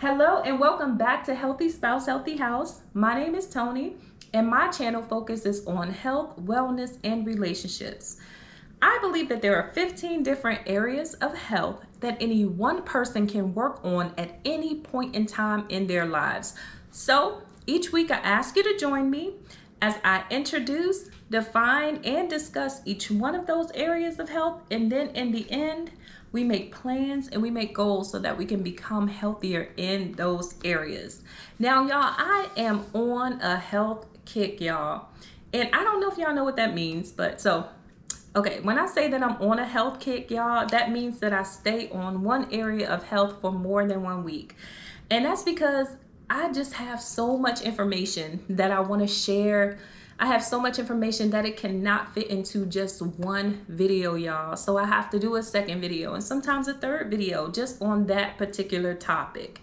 Hello and welcome back to Healthy Spouse, Healthy House. My name is Tony and my channel focuses on health, wellness, and relationships. I believe that there are 15 different areas of health that any one person can work on at any point in time in their lives. So each week I ask you to join me as I introduce, define, and discuss each one of those areas of health, and then in the end, we make plans and we make goals so that we can become healthier in those areas. Now, y'all, I am on a health kick, y'all. And I don't know if y'all know what that means, but okay, when I say that I'm on a health kick, y'all, that means that I stay on one area of health for more than 1 week. And that's because I just have so much information that I want to share. I have so much information that it cannot fit into just one video, y'all. So I have to do a second video and sometimes a third video just on that particular topic.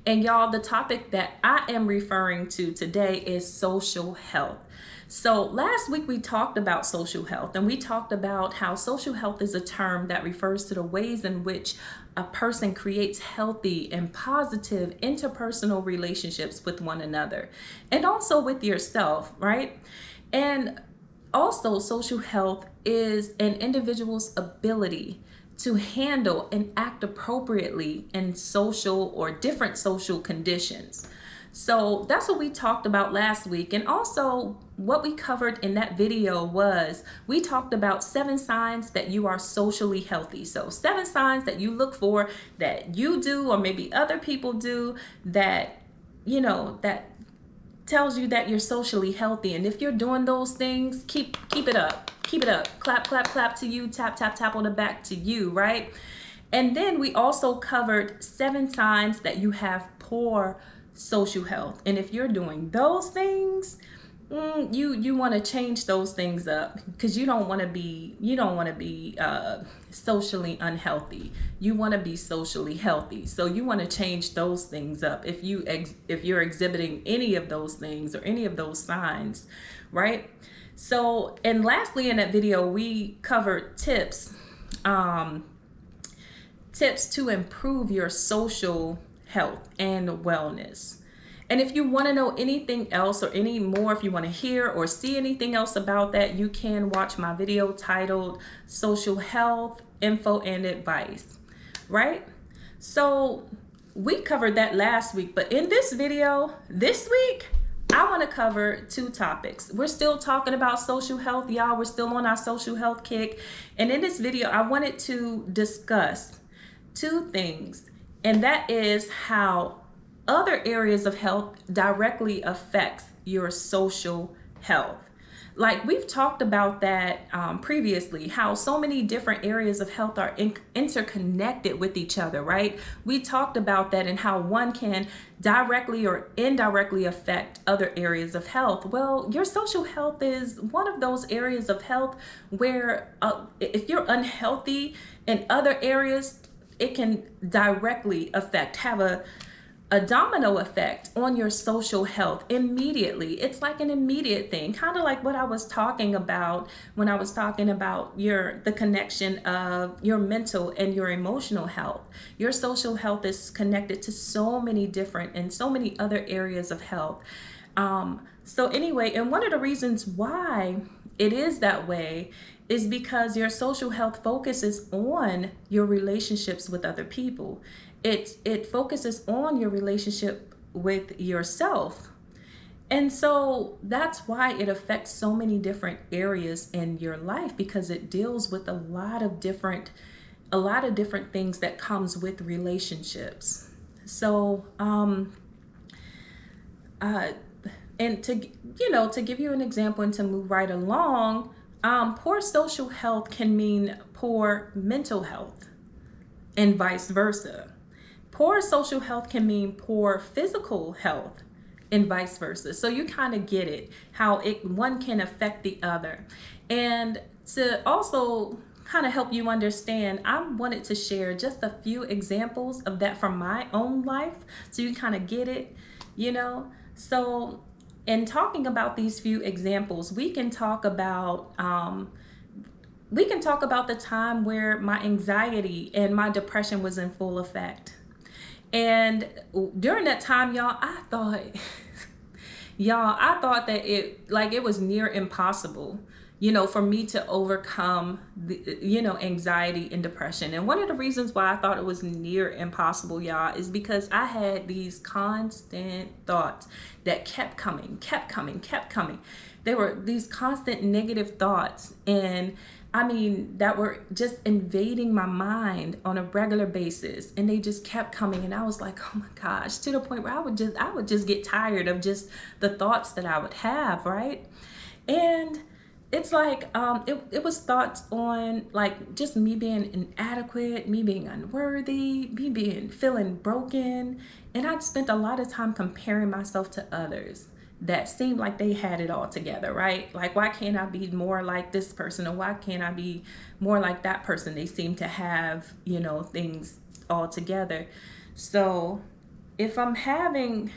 And y'all, the topic that I am referring to today is social health. So last week we talked about social health, and we talked about how social health is a term that refers to the ways in which a person creates healthy and positive interpersonal relationships with one another and also with yourself, right? And also, social health is an individual's ability to handle and act appropriately in social or different social conditions. So that's what we talked about last week. And also what we covered in that video was we talked about 7 signs that you are socially healthy. So 7 signs that you look for that you do or maybe other people do that, that tells you that you're socially healthy. And if you're doing those things, keep it up. Keep it up. Clap, clap, clap to you. Tap, tap, tap on the back to you, right? And then we also covered 7 signs that you have poor social health. And if you're doing those things, you want to change those things up because you don't want to be socially unhealthy. You want to be socially healthy. So you want to change those things up if you're exhibiting any of those things or any of those signs, right? So, and lastly in that video we covered tips to improve your social health and wellness. And if you want to know anything else or any more, if you want to hear or see anything else about that, you can watch my video titled Social Health Info and Advice, right? So we covered that last week, but in this video this week, I want to cover 2 topics. We're still talking about social health, y'all. We're still on our social health kick. And in this video, I wanted to discuss 2 things. And that is how other areas of health directly affects your social health. Like we've talked about that previously, how so many different areas of health are interconnected with each other, right? We talked about that and how one can directly or indirectly affect other areas of health. Well, your social health is one of those areas of health where if you're unhealthy in other areas, it can directly have a domino effect on your social health immediately. It's like an immediate thing, kind of like what I was talking about when I was talking about the connection of your mental and your emotional health. Your social health is connected to so many different and so many other areas of health. So anyway, and one of the reasons why it is that way is because your social health focuses on your relationships with other people. It focuses on your relationship with yourself. And so that's why it affects so many different areas in your life, because it deals with a lot of different things that comes with relationships. So and to give you an example and to move right along, poor social health can mean poor mental health and vice versa. Poor social health can mean poor physical health and vice versa. So you kind of get it, how one can affect the other. And to also kind of help you understand, I wanted to share just a few examples of that from my own life so you kind of get it, So in talking about these few examples, we can talk about the time where my anxiety and my depression was in full effect. And during that time, y'all, I thought, that it was near impossible, for me to overcome the, anxiety and depression. And one of the reasons why I thought it was near impossible, y'all, is because I had these constant thoughts that kept coming, kept coming, kept coming. They were these constant negative thoughts, and that were just invading my mind on a regular basis, and they just kept coming. And I was like, oh my gosh, to the point where I would just get tired of just the thoughts that I would have, right? And it's like, it was thoughts on like just me being inadequate, me being unworthy, me feeling broken. And I'd spent a lot of time comparing myself to others that seemed like they had it all together, right? Like, why can't I be more like this person, or why can't I be more like that person? They seem to have, things all together. So if I'm having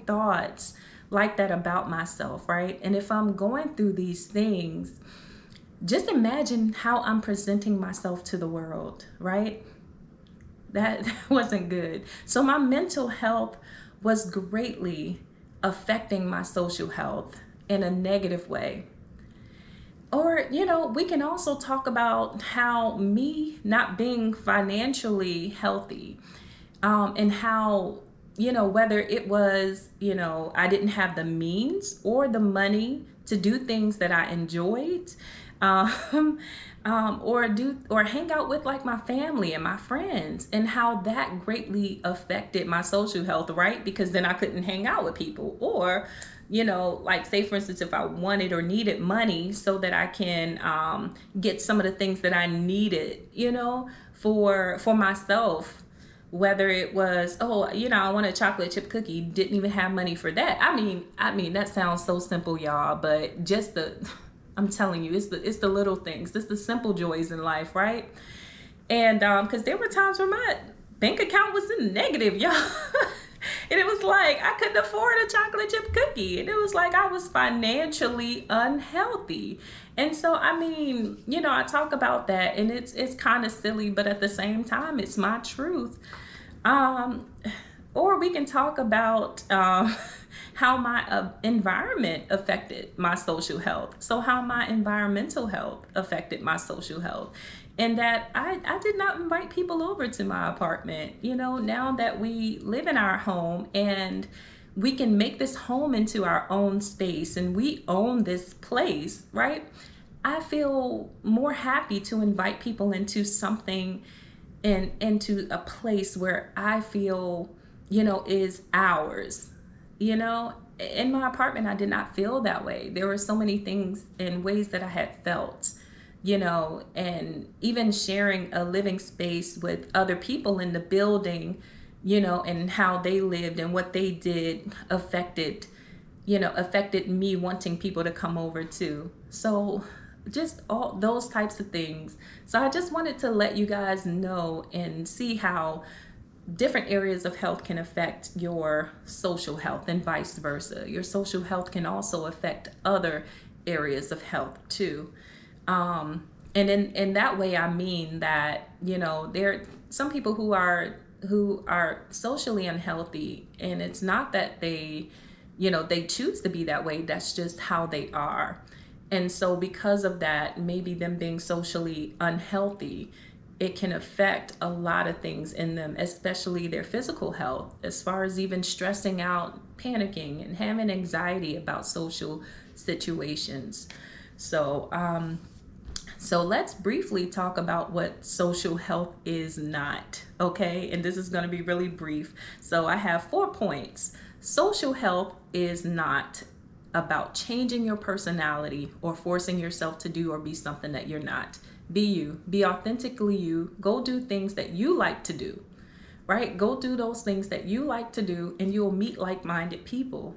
thoughts like that about myself, right? And if I'm going through these things, just imagine how I'm presenting myself to the world, right? That wasn't good. So my mental health was greatly affecting my social health in a negative way. Or, we can also talk about how me not being financially healthy, and how, whether it was, I didn't have the means or the money to do things that I enjoyed, or hang out with like my family and my friends, and how that greatly affected my social health, right? Because then I couldn't hang out with people. Or, like, say for instance, if I wanted or needed money so that I can get some of the things that I needed, for myself. Whether it was, I want a chocolate chip cookie, didn't even have money for that. I mean, that sounds so simple, y'all, but just I'm telling you, it's the little things. It's the simple joys in life, right? And because there were times where my bank account was in negative, y'all. And it was like I couldn't afford a chocolate chip cookie. And it was like I was financially unhealthy. And so, I talk about that, and it's kind of silly, but at the same time, it's my truth. Or we can talk about how my environment affected my social health. So how my environmental health affected my social health. And that I did not invite people over to my apartment. Now that we live in our home and we can make this home into our own space and we own this place, right? I feel more happy to invite people into something and into a place where I feel, is ours. In my apartment, I did not feel that way. There were so many things and ways that I had felt, and even sharing a living space with other people in the building, and how they lived and what they did affected me wanting people to come over too. So just all those types of things. So I just wanted to let you guys know and see how different areas of health can affect your social health and vice versa. Your social health can also affect other areas of health too. And in that way, I mean that, there are some people who are socially unhealthy, and it's not that they choose to be that way. That's just how they are. And so because of that, maybe them being socially unhealthy, it can affect a lot of things in them, especially their physical health, as far as even stressing out, panicking, and having anxiety about social situations. So let's briefly talk about what social health is not, okay? And this is going to be really brief. So I have 4 points. Social health is not about changing your personality or forcing yourself to do or be something that you're not. Be you. Be authentically you. Go do things that you like to do, right? Go do those things that you like to do, and you'll meet like-minded people.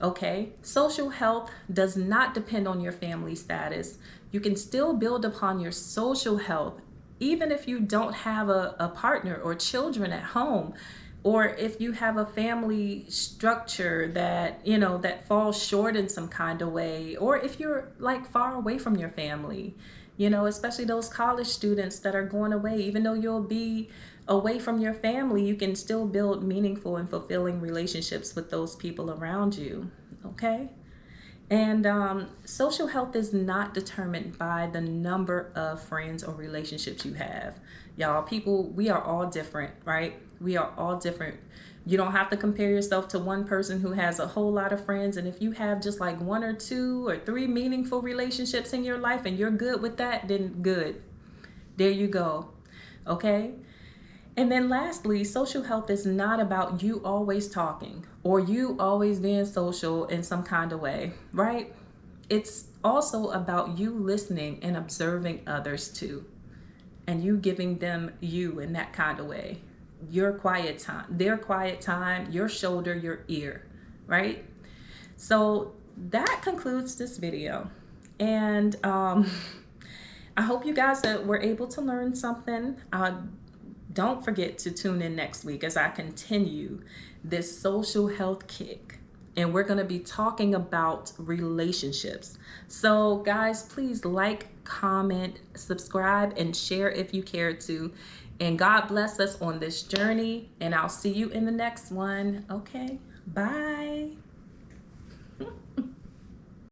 Okay? Social health does not depend on your family status. You can still build upon your social health even if you don't have a partner or children at home, or if you have a family structure that, that falls short in some kind of way, or if you're like far away from your family, especially those college students that are going away, even though you'll be Away from your family, you can still build meaningful and fulfilling relationships with those people around you. Okay? And social health is not determined by the number of friends or relationships you have. Y'all, people, we are all different, right? We are all different. You don't have to compare yourself to one person who has a whole lot of friends. And if you have just like 1 or 2 or 3 meaningful relationships in your life and you're good with that, then good. There you go. Okay? And then lastly, social health is not about you always talking or you always being social in some kind of way, right? It's also about you listening and observing others too, and you giving them you in that kind of way. Your quiet time, their quiet time, your shoulder, your ear, right? So that concludes this video. And I hope you guys were able to learn something. Don't forget to tune in next week as I continue this social health kick. And we're going to be talking about relationships. So guys, please like, comment, subscribe, and share if you care to. And God bless us on this journey. And I'll see you in the next one. Okay, bye.